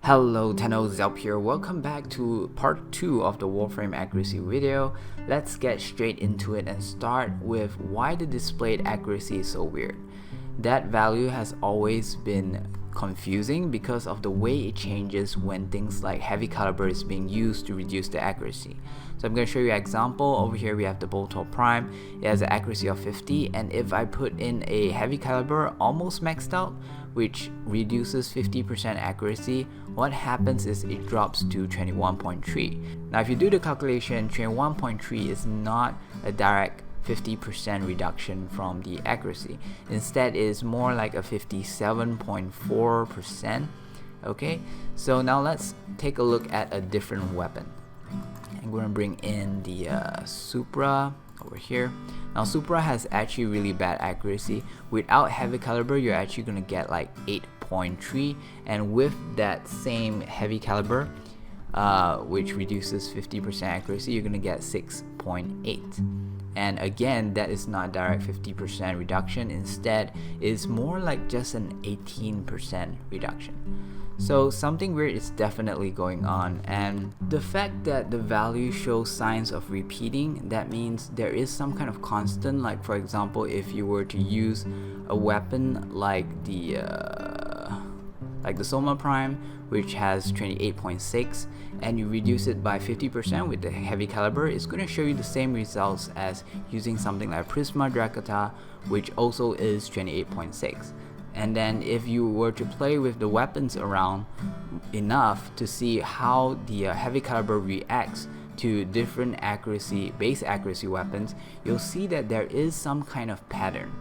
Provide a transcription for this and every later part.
Hello, Tenno's up here. Welcome back to part 2 of the Warframe accuracy video. Let's get straight into it and start with why the displayed accuracy is so weird. That value has always been confusing because of the way it changes when things like heavy caliber is being used to reduce the accuracy. So I'm going to show you an example. Over here we have the Boltol Prime. It has an accuracy of 50, and if I put in a heavy caliber almost maxed out, which reduces 50% accuracy, what happens is it drops to 21.3. Now if you do the calculation, 21.3 is not a direct 50% reduction from the accuracy. Instead, it is more like a 57.4%. Okay, so now let's take a look at a different weapon. I'm going to bring in the Supra over here. Now Supra has actually really bad accuracy. Without heavy caliber, you're actually going to get like 8.3, and with that same heavy caliber, which reduces 50% accuracy, you're going to get 6.8. And again, that is not direct 50% reduction. Instead, it's more like just an 18% reduction. So something weird is definitely going on, and the fact that the value shows signs of repeating, that means there is some kind of constant. Like for example, if you were to use a weapon like the Soma Prime, which has 28.6, and you reduce it by 50% with the heavy caliber, it's going to show you the same results as using something like Prisma Drakata, which also is 28.6. And then if you were to play with the weapons around enough to see how the heavy caliber reacts to different base accuracy weapons, you'll see that there is some kind of pattern.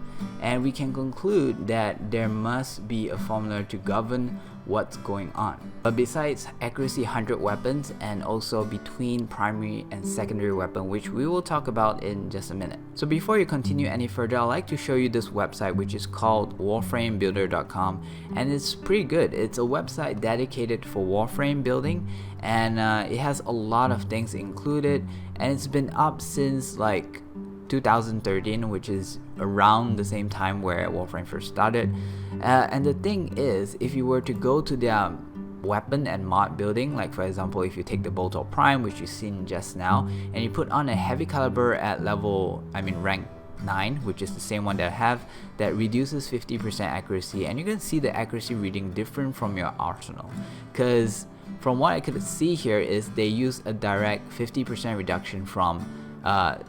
And we can conclude that there must be a formula to govern what's going on. But besides accuracy 100 weapons, and also between primary and secondary weapon, which we will talk about in just a minute. So before you continue any further, I'd like to show you this website, which is called warframebuilder.com, and it's pretty good. It's a website dedicated for Warframe building, and it has a lot of things included, and it's been up since like 2013, which is around the same time where Warframe first started. And the thing is, if you were to go to their weapon and mod building, like for example, if you take the Boltol Prime, which you've seen just now, and you put on a heavy caliber at rank 9, which is the same one that I have, that reduces 50% accuracy, and you can see the accuracy reading different from your arsenal. Because from what I could see here is they use a direct 50% reduction from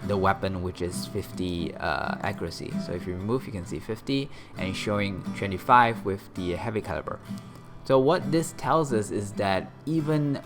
the weapon, which is 50 accuracy. So if you remove, you can see 50, and it's showing 25 with the heavy caliber. So what this tells us is that even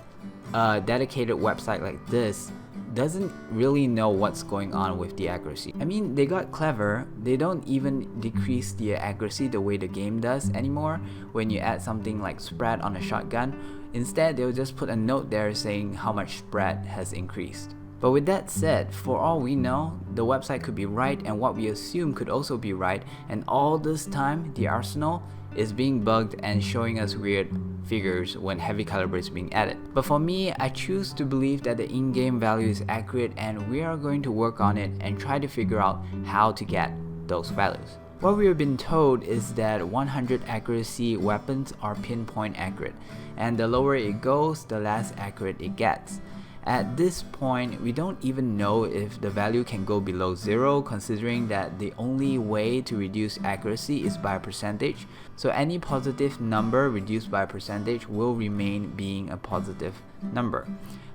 a dedicated website like this doesn't really know what's going on with the accuracy. I mean, they got clever. They don't even decrease the accuracy the way the game does anymore when you add something like spread on a shotgun. Instead, they'll just put a note there saying how much spread has increased. But with that said, for all we know, the website could be right, and what we assume could also be right, and all this time the arsenal is being bugged and showing us weird figures when heavy caliber is being added. But for me, I choose to believe that the in-game value is accurate, and we are going to work on it and try to figure out how to get those values. What we have been told is that 100 accuracy weapons are pinpoint accurate, and the lower it goes, the less accurate it gets. At this point, we don't even know if the value can go below 0, considering that the only way to reduce accuracy is by a percentage. So any positive number reduced by a percentage will remain being a positive number.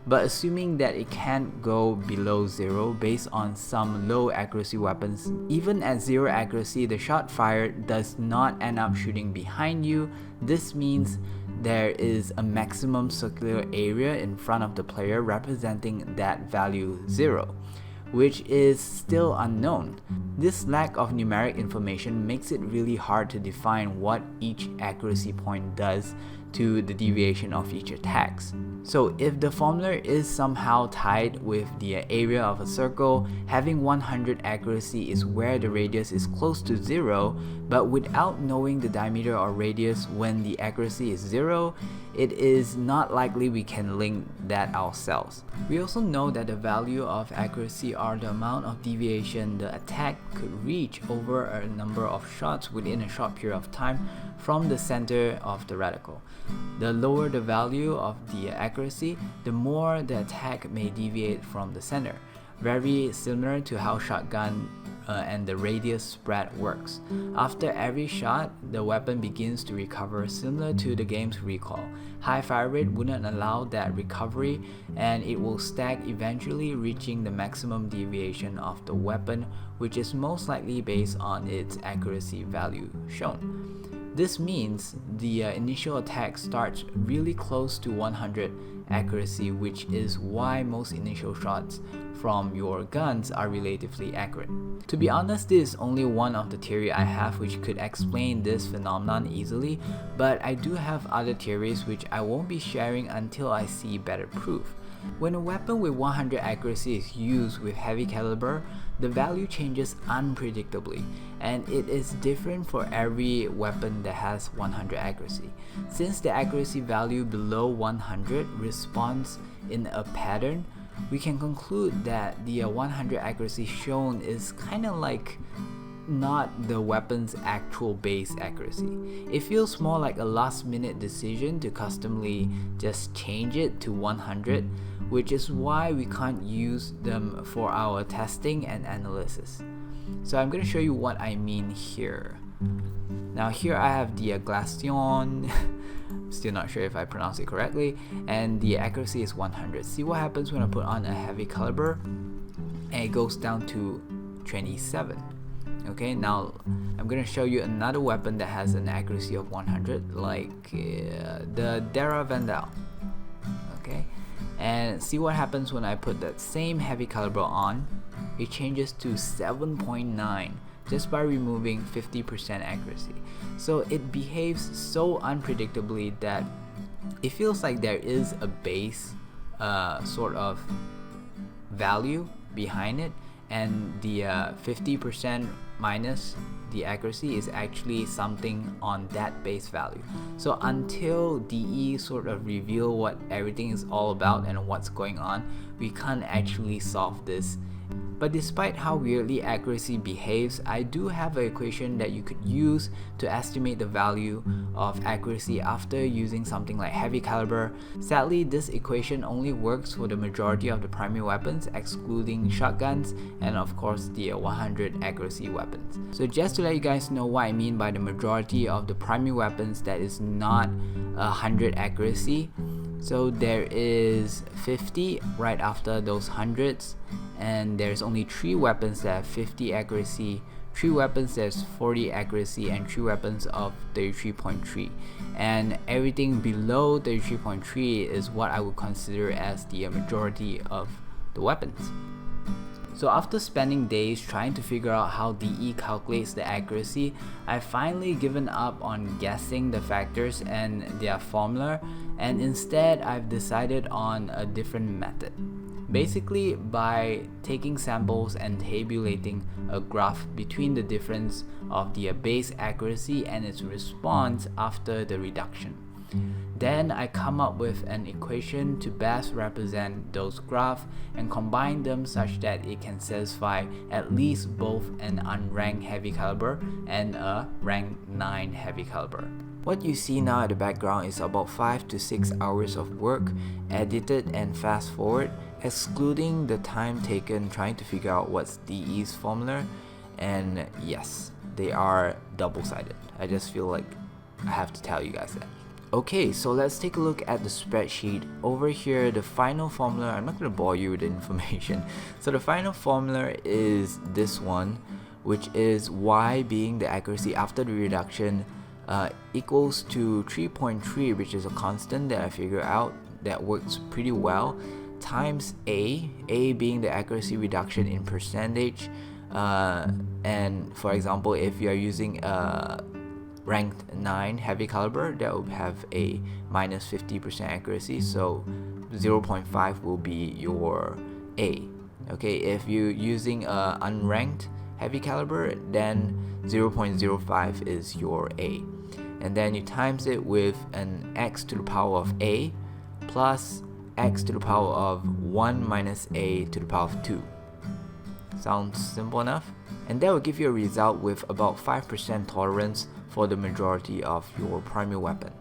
But assuming that it can't go below 0 based on some low accuracy weapons, even at 0 accuracy, the shot fired does not end up shooting behind you. This means there is a maximum circular area in front of the player representing that value 0, which is still unknown. This lack of numeric information makes it really hard to define what each accuracy point does to the deviation of each attacks. So if the formula is somehow tied with the area of a circle, having 100 accuracy is where the radius is close to 0, but without knowing the diameter or radius when the accuracy is 0, it is not likely we can link that ourselves. We also know that the value of accuracy are the amount of deviation the attack could reach over a number of shots within a short period of time from the center of the reticle. The lower the value of the accuracy, the more the attack may deviate from the center. Very similar to how shotgun and the radius spread works. After every shot, the weapon begins to recover, similar to the game's recoil. High fire rate wouldn't allow that recovery, and it will stack, eventually reaching the maximum deviation of the weapon, which is most likely based on its accuracy value shown. This means the initial attack starts really close to 100 accuracy, which is why most initial shots from your guns are relatively accurate. To be honest, this is only one of the theory I have which could explain this phenomenon easily, but I do have other theories which I won't be sharing until I see better proof. When a weapon with 100 accuracy is used with heavy caliber, the value changes unpredictably, and it is different for every weapon that has 100 accuracy. Since the accuracy value below 100 responds in a pattern, we can conclude that the 100 accuracy shown is kind of like not the weapon's actual base accuracy. It feels more like a last minute decision to customly just change it to 100, which is why we can't use them for our testing and analysis. So I'm going to show you what I mean here. Now here I have the deviation, still not sure if I pronounced it correctly, and the accuracy is 100. See what happens when I put on a heavy caliber and it goes down to 27. Okay, now I'm gonna show you another weapon that has an accuracy of 100, like the Dara Vandal. Okay, and see what happens when I put that same heavy caliber on. It changes to 7.9 just by removing 50% accuracy. So it behaves so unpredictably that it feels like there is a base sort of value behind it, and the 50% minus the accuracy is actually something on that base value. So until DE sort of reveal what everything is all about and what's going on, we can't actually solve this. But despite how weirdly accuracy behaves, I do have an equation that you could use to estimate the value of accuracy after using something like heavy caliber. Sadly, this equation only works for the majority of the primary weapons, excluding shotguns and of course the 100 accuracy weapons. So just to let you guys know what I mean by the majority of the primary weapons that is not 100 accuracy. So there is 50 right after those hundreds, and there's only 3 weapons that have 50 accuracy, 3 weapons that's 40 accuracy, and 3 weapons of 33.3. And everything below 33.3 is what I would consider as the majority of the weapons. So after spending days trying to figure out how DE calculates the accuracy, I've finally given up on guessing the factors and their formula, and instead I've decided on a different method. Basically, by taking samples and tabulating a graph between the difference of the base accuracy and its response after the reduction. Then I come up with an equation to best represent those graphs and combine them such that it can satisfy at least both an unranked heavy caliber and a ranked 9 heavy caliber. What you see now at the background is about 5 to 6 hours of work, edited and fast forward, excluding the time taken trying to figure out what's DE's formula. And yes, they are double-sided. I just feel like I have to tell you guys that. Okay, so let's take a look at the spreadsheet. Over here, the final formula, I'm not going to bore you with the information. So the final formula is this one, which is Y being the accuracy after the reduction equals to 3.3, which is a constant that I figured out that works pretty well, times A being the accuracy reduction in percentage. And for example, if you're using a ranked 9 heavy caliber, that would have a minus 50% accuracy, so 0.5 will be your A. Okay, if you're using a unranked heavy caliber, then 0.05 is your A, and then you times it with an x to the power of A plus x to the power of 1 minus A to the power of 2. Sounds simple enough? And that will give you a result with about 5% tolerance for the majority of your primary weapon.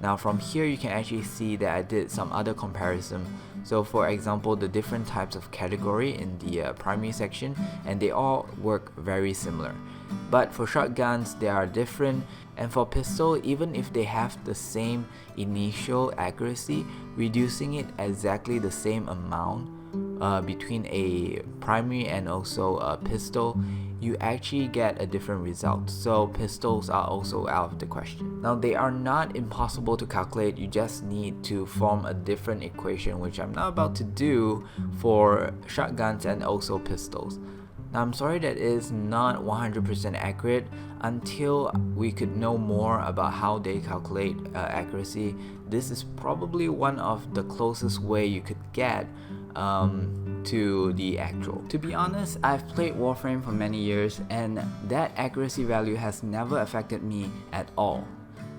Now from here you can actually see that I did some other comparison. So for example, the different types of category in the primary section, and they all work very similar. But for shotguns they are different, and for pistol, even if they have the same initial accuracy, reducing it exactly the same amount between a primary and also a pistol, you actually get a different result. So pistols are also out of the question. Now they are not impossible to calculate, you just need to form a different equation, which I'm not about to do for shotguns and also pistols. Now I'm sorry that it is not 100% accurate. Until we could know more about how they calculate accuracy, this is probably one of the closest way you could get to the actual. To be honest, I've played Warframe for many years, and that accuracy value has never affected me at all,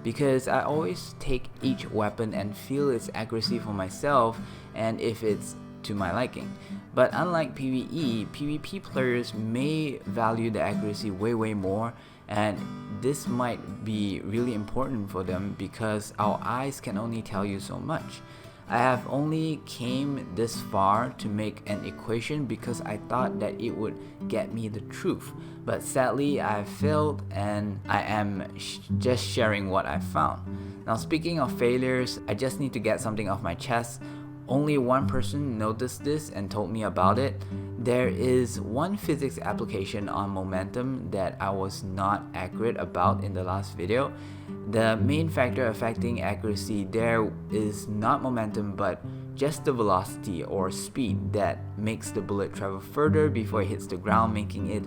because I always take each weapon and feel its accuracy for myself, and if it's to my liking. But unlike PvE, PvP players may value the accuracy way more, and this might be really important for them because our eyes can only tell you so much. I have only came this far to make an equation because I thought that it would get me the truth, but sadly I failed, and I am just sharing what I found. Now speaking of failures, I just need to get something off my chest. Only one person noticed this and told me about it. There is one physics application on momentum that I was not accurate about in the last video. The main factor affecting accuracy there is not momentum, but just the velocity or speed that makes the bullet travel further before it hits the ground, making it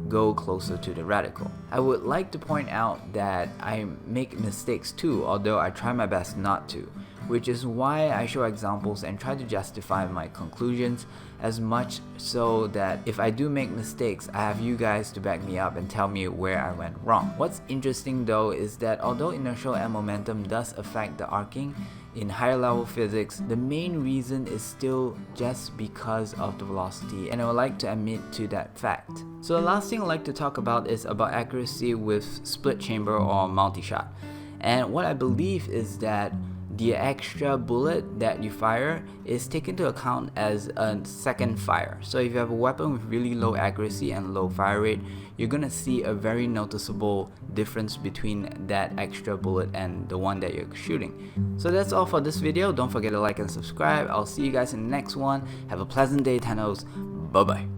go closer to the reticle. I would like to point out that I make mistakes too, although I try my best not to, which is why I show examples and try to justify my conclusions, as much so that if I do make mistakes, I have you guys to back me up and tell me where I went wrong. What's interesting though is that although inertial and momentum does affect the arcing in higher level physics, the main reason is still just because of the velocity, and I would like to admit to that fact. So the last thing I'd like to talk about is about accuracy with split chamber or multishot. And what I believe is that the extra bullet that you fire is taken into account as a second fire. So if you have a weapon with really low accuracy and low fire rate, you're gonna see a very noticeable difference between that extra bullet and the one that you're shooting. So that's all for this video. Don't forget to like and subscribe. I'll see you guys in the next one. Have a pleasant day, Thanos. Bye bye.